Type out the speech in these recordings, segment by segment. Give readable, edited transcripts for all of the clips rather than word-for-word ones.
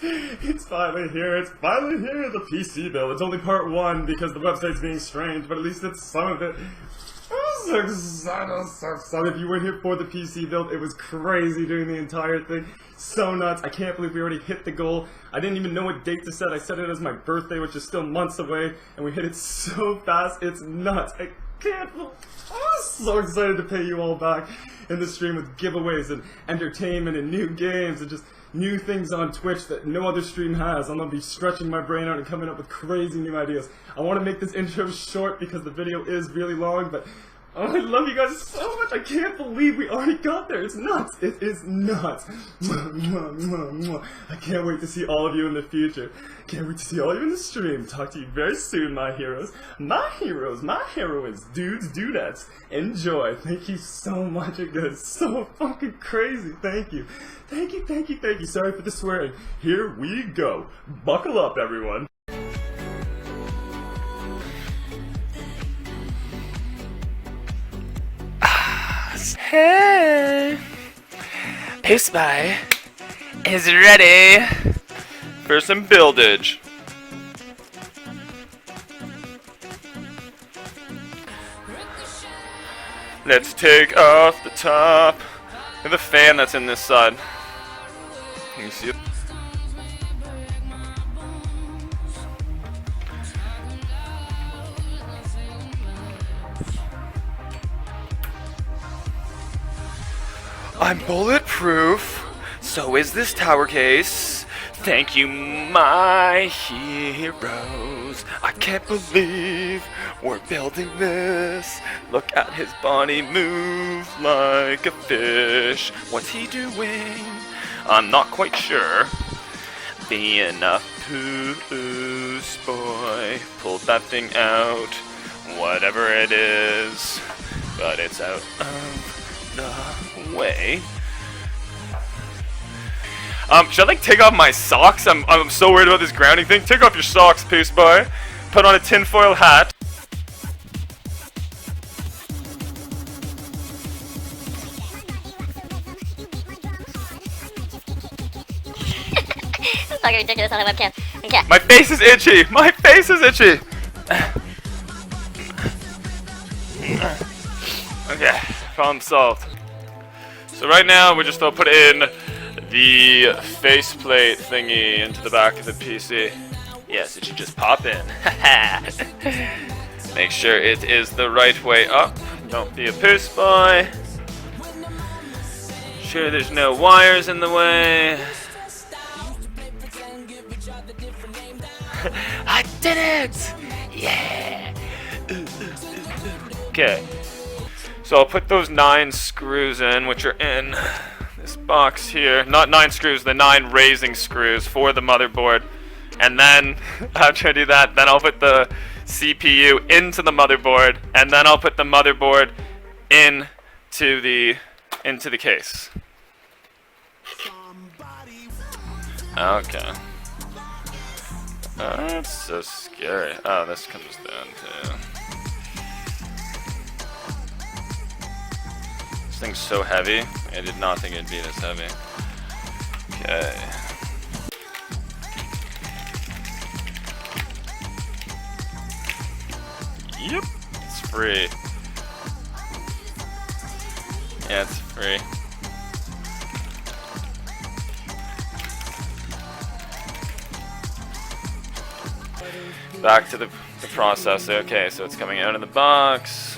It's finally here, the PC build. It's only part 1 because the website's being strange, but at least it's some of it. I'm so excited. If you weren't here for the PC build, it was crazy doing the entire thing. So nuts. I can't believe we already hit the goal. I didn't even know what date to set. I set it as my birthday, which is still months away, and we hit it so fast. It's nuts. I can't believe. I'm so excited to pay you all back in the stream with giveaways and entertainment and new games and just new things on Twitch that no other stream has. I'm gonna be stretching my brain out and coming up with crazy new ideas. I want to make this intro short because the video is really long, but oh, I love you guys so much. I can't believe we already got there. It's nuts. It is nuts. I can't wait to see all of you in the future. Can't wait to see all of you in the stream. Talk to you very soon, my heroes. My heroes, my heroines, dudes, dudettes. Enjoy. Thank you so much. It goes so fucking crazy. Thank you. Thank you, thank you, thank you. Sorry for the swearing. Here we go. Buckle up, everyone. Hey! Pooseboy is ready for some buildage. Let's take off the top of the fan that's in this side. Can you see it? I'm bulletproof, so is this tower case. Thank you, my heroes. I can't believe we're building this. Look at his body move like a fish. What's he doing? I'm not quite sure. Being a Pooseboy pulled that thing out. Whatever it is, but it's out of the way. Should I like take off my socks? I'm so worried about this grounding thing. Take off your socks, Pooseboy. Put on a tinfoil hat. It's fucking ridiculous on the webcam. Okay. My face is itchy. My face is itchy. Okay, problem solved. So right now we're just gonna put in the faceplate thingy into the back of the PC. Yes, it should just pop in. Make sure it is the right way up. Don't be a Pooseboy. Sure there's no wires in the way. I did it! Yeah! Okay. So I'll put those 9 screws in, which are in this box here. Not 9 screws, the 9 raising screws for the motherboard. And then, after I do that, then I'll put the CPU into the motherboard, and then I'll put the motherboard into the case. Okay. That's so scary. Oh, this comes down too. This thing's so heavy. I did not think it'd be this heavy. Okay. Yep. It's free. Yeah, it's free. Back to the processor. Okay, so it's coming out of the box.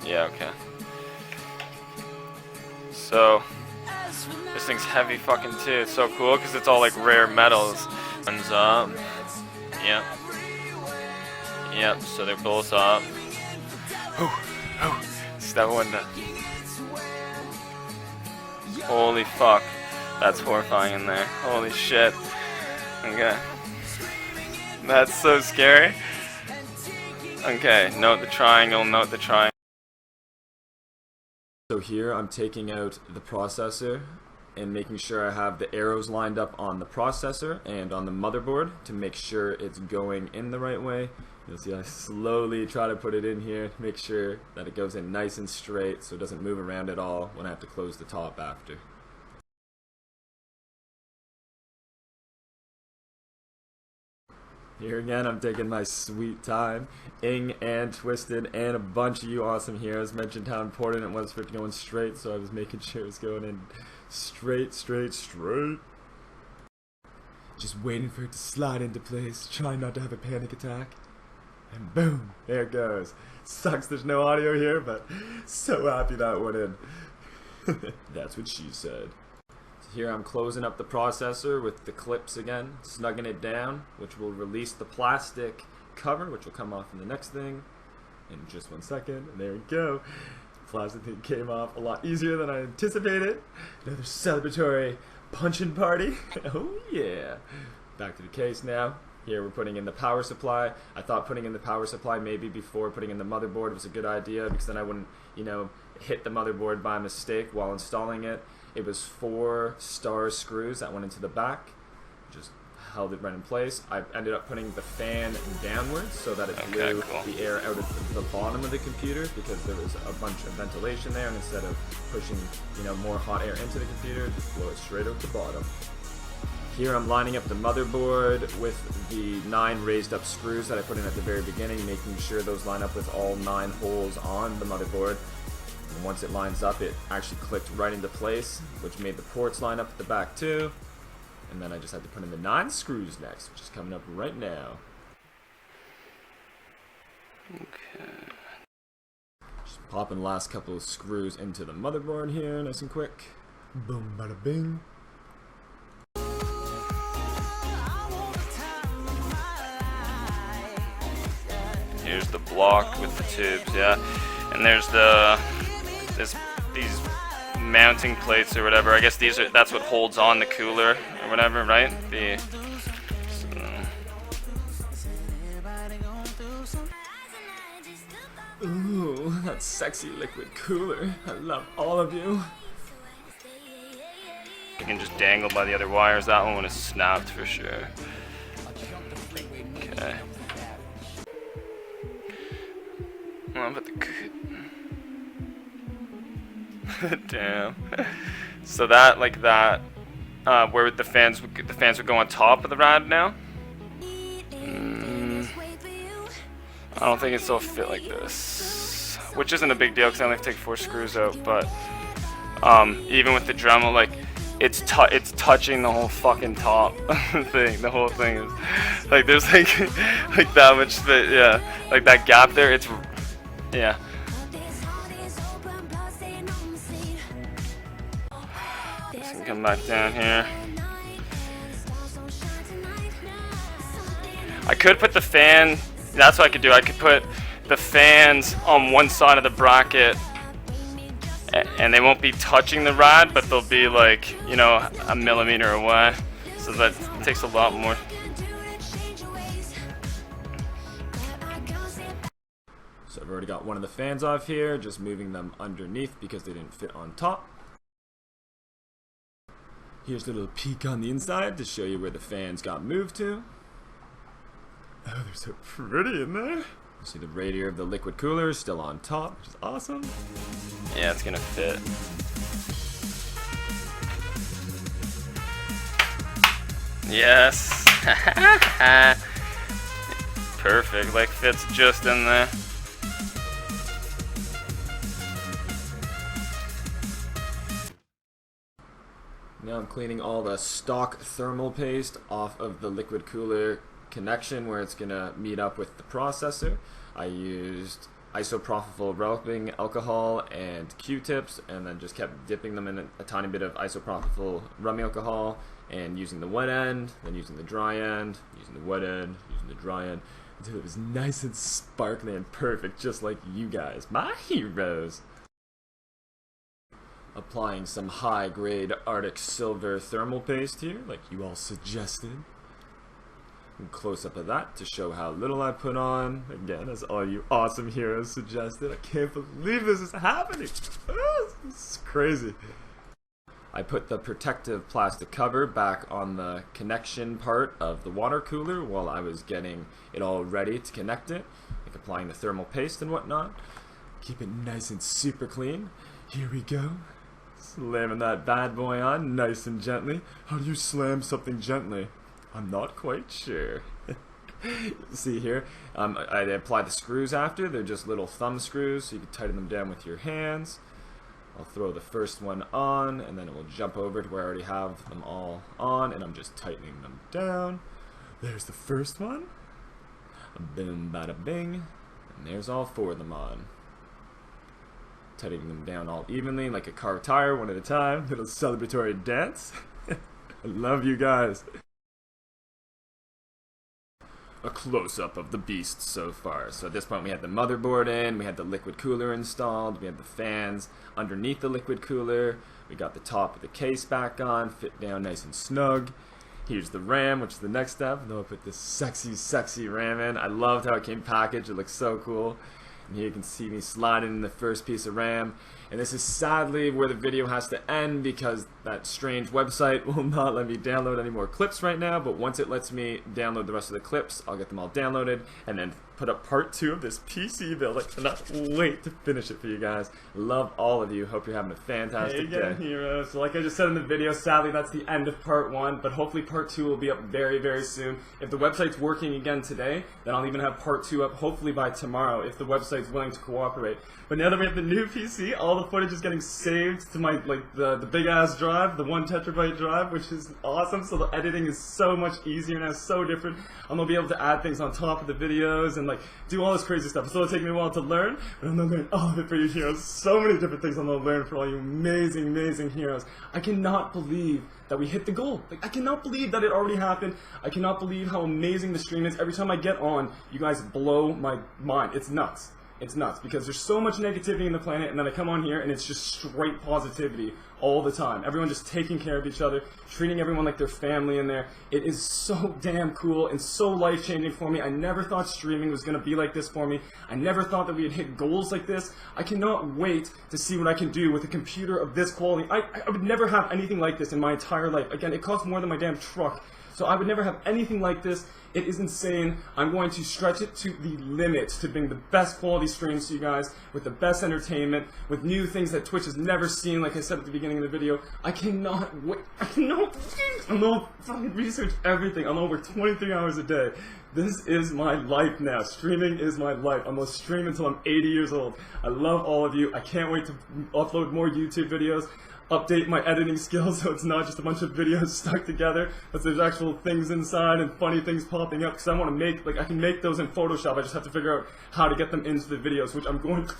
Yeah, okay. So this thing's heavy fucking too. It's so cool because it's all like rare metals. One's up. Yep. Yep, so they're both up. Step one down. Holy fuck. That's horrifying in there. Holy shit. Okay. That's so scary. Okay, note the triangle, note the triangle. So here I'm taking out the processor and making sure I have the arrows lined up on the processor and on the motherboard to make sure it's going in the right way. You'll see I slowly try to put it in here to make sure that it goes in nice and straight so it doesn't move around at all when I have to close the top after. Here again, I'm taking my sweet time. Ing and Twisted and a bunch of you awesome heroes mentioned how important it was for it to go in straight, so I was making sure it was going in straight. Just waiting for it to slide into place, trying not to have a panic attack. And boom, there it goes. Sucks there's no audio here, but so happy that went in. That's what she said. Here I'm closing up the processor with the clips again, snugging it down, which will release the plastic cover, which will come off in the next thing in just 1 second. And there we go. The plastic thing came off a lot easier than I anticipated. Another celebratory punching party. Oh yeah. Back to the case now. Here we're putting in the power supply. I thought putting in the power supply maybe before putting in the motherboard was a good idea, because then I wouldn't, you know, hit the motherboard by mistake while installing it. It was 4 star screws that went into the back, just held it right in place. I ended up putting the fan downwards so that it blew the air out of the bottom of the computer, because there was a bunch of ventilation there, and instead of pushing, you know, more hot air into the computer, just blow it straight out the bottom. Here I'm lining up the motherboard with the 9 raised up screws that I put in at the very beginning, making sure those line up with all 9 holes on the motherboard. And once it lines up, it actually clicked right into place, which made the ports line up at the back too. And then I just had to put in the 9 screws next, which is coming up right now. Okay. Just popping the last couple of screws into the motherboard here, nice and quick. Boom, bada bing. Here's the block with the tubes, yeah. And there's these mounting plates or whatever. I guess that's what holds on the cooler or whatever, right? Ooh, that sexy liquid cooler. I love all of you. You can just dangle by the other wires. That one would have snapped for sure. Okay. Oh, but damn. So that, like that, where the fans would go on top of the rad now. I don't think it'll fit like this, which isn't a big deal because I only have to take 4 screws out. But even with the Dremel, like it's touching the whole fucking top thing. The whole thing is like there's like that much fit. Yeah, like that gap there. It's yeah. Just gonna come back down here. I could put the fan. That's what I could do. I could put the fans on one side of the bracket, and they won't be touching the rad, but they'll be like, you know, a millimeter away. So that takes a lot more. So I've already got one of the fans off here, just moving them underneath because they didn't fit on top. Here's a little peek on the inside to show you where the fans got moved to. Oh, they're so pretty in there. You see the radiator of the liquid cooler is still on top, which is awesome. Yeah, it's gonna fit. Yes. Perfect, like fits just in there. Now I'm cleaning all the stock thermal paste off of the liquid cooler connection where it's gonna meet up with the processor. I used isopropyl rubbing alcohol and Q-tips, and then just kept dipping them in a tiny bit of isopropyl rubbing alcohol and using the wet end, then using the dry end, using the wet end, using the dry end, until it was nice and sparkly and perfect, just like you guys, my heroes. Applying some high-grade Arctic Silver thermal paste here, like you all suggested. And close up of that to show how little I put on. Again, as all you awesome heroes suggested. I can't believe this is happening. This is crazy. I put the protective plastic cover back on the connection part of the water cooler while I was getting it all ready to connect it, like applying the thermal paste and whatnot. Keep it nice and super clean. Here we go. Slamming that bad boy on nice and gently. How do you slam something gently? I'm not quite sure. See here, I applied the screws after. They're just little thumb screws, so you can tighten them down with your hands. I'll throw the first one on, and then it will jump over to where I already have them all on, and I'm just tightening them down. There's the first one. Boom, bada bing. And there's all 4 of them on. Tightening them down all evenly, like a car tire, one at a time. Little celebratory dance. I love you guys. A close-up of the beast so far. So at this point we had the motherboard in, we had the liquid cooler installed, we had the fans underneath the liquid cooler, we got the top of the case back on, fit down nice and snug. Here's the RAM, which is the next step, and then I'll put this sexy RAM in. I loved how it came packaged, it looks so cool. And here you can see me sliding in the first piece of RAM. And this is sadly where the video has to end because that strange website will not let me download any more clips right now. But once it lets me download the rest of the clips, I'll get them all downloaded and then put up part 2 of this PC build. I cannot wait to finish it for you guys. Love all of you. Hope you're having a fantastic day. Heroes. So like I just said in the video, sadly that's the end of part 1, but hopefully part 2 will be up very soon. If the website's working again today, then I'll even have part 2 up hopefully by tomorrow if the website's willing to cooperate. But now that we have the new PC, all the footage is getting saved to my the big ass drive, the 1 terabyte drive, which is awesome. So the editing is so much easier now, so different. I'm gonna be able to add things on top of the videos and like do all this crazy stuff. It's gonna take me a while to learn, but I'm gonna learn all of it for you heroes. So many different things I'm gonna learn for all you amazing heroes. I cannot believe that we hit the goal. Like, I cannot believe that it already happened. I cannot believe how amazing the stream is. Every time I get on, you guys blow my mind. It's nuts. It's nuts because there's so much negativity in the planet, and then I come on here and it's just straight positivity all the time. Everyone just taking care of each other, treating everyone like their family in there. It is so damn cool and so life-changing for me. I never thought streaming was going to be like this for me. I never thought that we'd hit goals like this. I cannot wait to see what I can do with a computer of this quality. I would never have anything like this in my entire life. Again, it costs more than my damn truck. So I would never have anything like this. It is insane. I'm going to stretch it to the limit to bring the best quality streams to you guys with the best entertainment, with new things that Twitch has never seen, like I said at the beginning of the video. I cannot wait. I cannot wait. I'm gonna fucking research everything. I'm over 23 hours a day. This is my life now. Streaming is my life. I'm gonna stream until I'm 80 years old. I love all of you. I can't wait to upload more YouTube videos. Update my editing skills so it's not just a bunch of videos stuck together, but there's actual things inside and funny things popping up, because I want to make, like, I can make those in Photoshop. I just have to figure out how to get them into the videos, which I'm going to.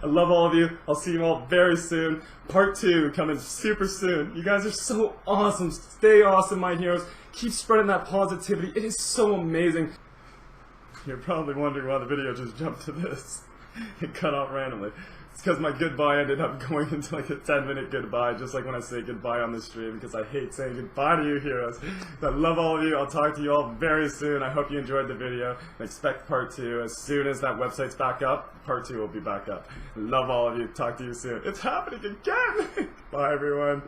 I love all of you. I'll see you all very soon. Part 2 coming super soon. You guys are so awesome. Stay awesome, my heroes. Keep spreading that positivity. It is so amazing. You're probably wondering why the video just jumped to this. It cut off randomly. It's because my goodbye ended up going into like a 10-minute goodbye, just like when I say goodbye on the stream, because I hate saying goodbye to you heroes. I love all of you. I'll talk to you all very soon. I hope you enjoyed the video. And expect part 2. As soon as that website's back up, part 2 will be back up. Love all of you. Talk to you soon. It's happening again! Bye everyone.